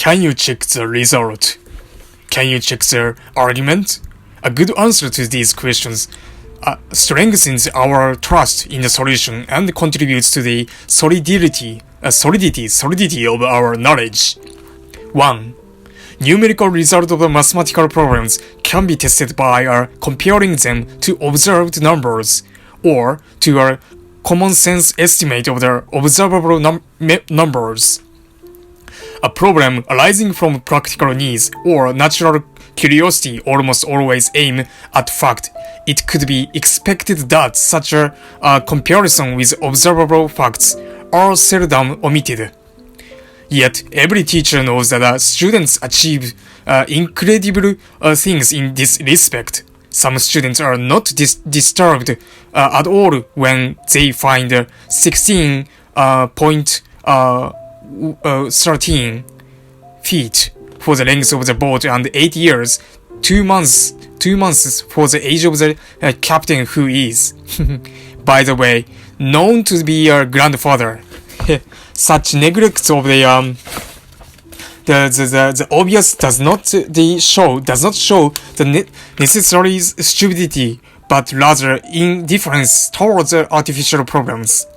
Can you check the result? Can you check the argument? A good answer to these questions strengthens our trust in the solution and contributes to the solidity of our knowledge. 1. Numerical result of the mathematical problems can be tested by comparing them to observed numbers, or to a common sense estimate of the observable numbers. A problem arising from practical needs or natural curiosity almost always aim at fact. It could be expected that such a comparison with observable facts are seldom omitted. Yet, every teacher knows that students achieve incredible things in this respect. Some students are not disturbed at all when they find 16.13 feet for the length of the boat and 8 years, 2 months for the age of the captain, who is, by the way, known to be a grandfather. Such neglect of the obvious does not show the necessary stupidity, but rather indifference towards artificial problems.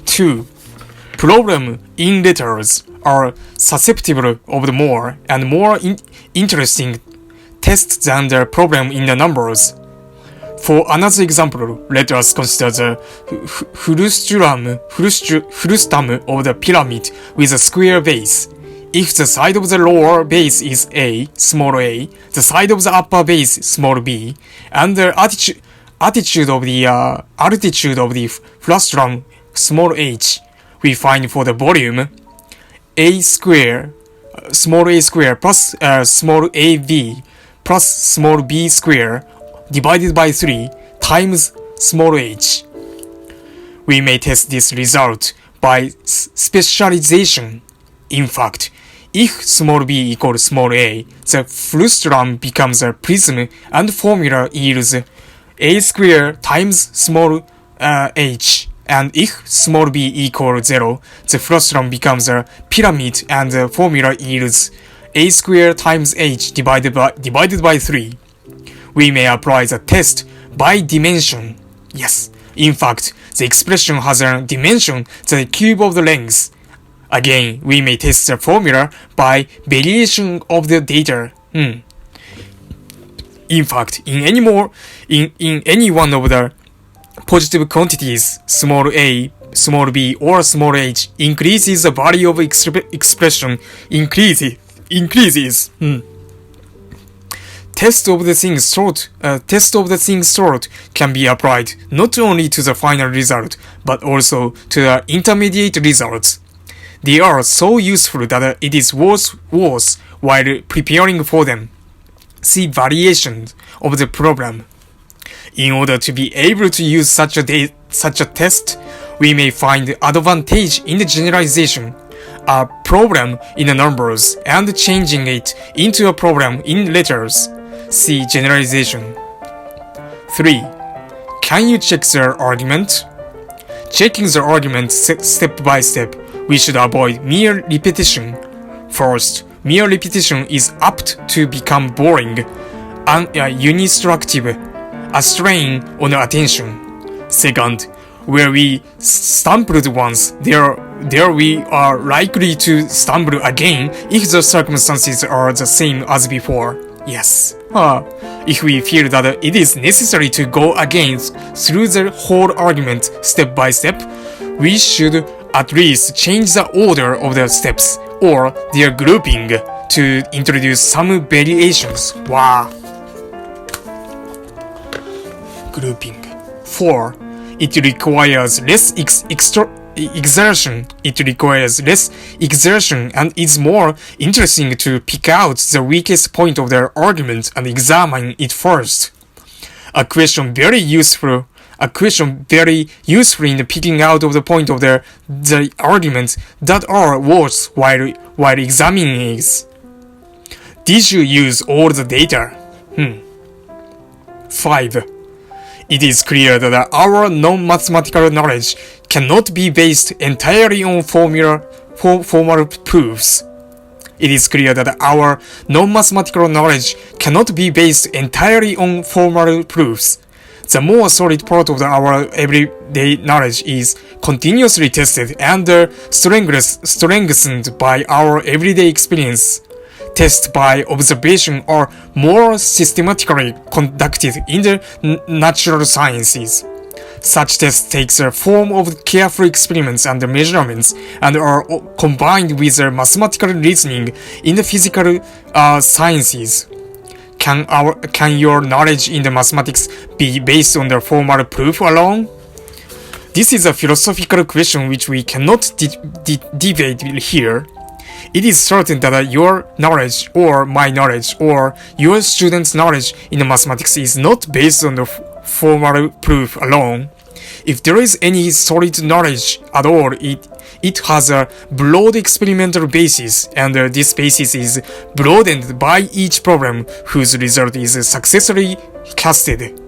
2. Problem in letters are susceptible of the more and more interesting tests than the problem in the numbers. For another example, let us consider the frustum of the pyramid with a square base. If the side of the lower base is A, small a, the side of the upper base, small b, and the altitude of the frustum, small h, we find for the volume a square, small a square plus small ab plus small b square divided by 3 times small h. We may test this result by specialization. In fact, if small b equals small a, the frustum becomes a prism and formula yields a square times small h. And if small b equals 0, the frustum becomes a pyramid and the formula yields a square times h divided by 3. We may apply the test by dimension. Yes, in fact, the expression has a dimension, the cube of the length. Again, we may test the formula by variation of the data. In fact, in any one of the positive quantities, small a, small b, or small h, increases the value of expression increases. Test of the things sought can be applied not only to the final result, but also to the intermediate results. They are so useful that it is worth while preparing for them. See variations of the problem. In order to be able to use such a test, we may find advantage in the generalization, a problem in the numbers, and changing it into a problem in letters. See generalization. 3. Can you check the argument? Checking the argument step by step, we should avoid mere repetition. First, mere repetition is apt to become boring and uninstructive, a strain on attention. Second, where we stumbled once, there we are likely to stumble again if the circumstances are the same as before. Yes. If we feel that it is necessary to go again through the whole argument step by step, we should at least change the order of the steps or their grouping to introduce some variations. Wow. Grouping. 4. It requires less exertion. It requires less exertion and is more interesting to pick out the weakest point of their argument and examine it first. A question very useful in the picking out of the point of the arguments that are worse while examining is: did you use all the data? 5. It is clear that our non-mathematical knowledge cannot be based entirely on formal proofs. It is clear that our non-mathematical knowledge cannot be based entirely on formal proofs. The more solid part of our everyday knowledge is continuously tested and strengthened by our everyday experience. Tests by observation are more systematically conducted in the natural sciences. Such tests take the form of careful experiments and measurements and are combined with mathematical reasoning in the physical sciences. Can your knowledge in the mathematics be based on the formal proof alone? This is a philosophical question which we cannot debate here. It is certain that your knowledge or my knowledge or your student's knowledge in mathematics is not based on the formal proof alone. If there is any solid knowledge at all, it has a broad experimental basis, and this basis is broadened by each problem whose result is successfully tested.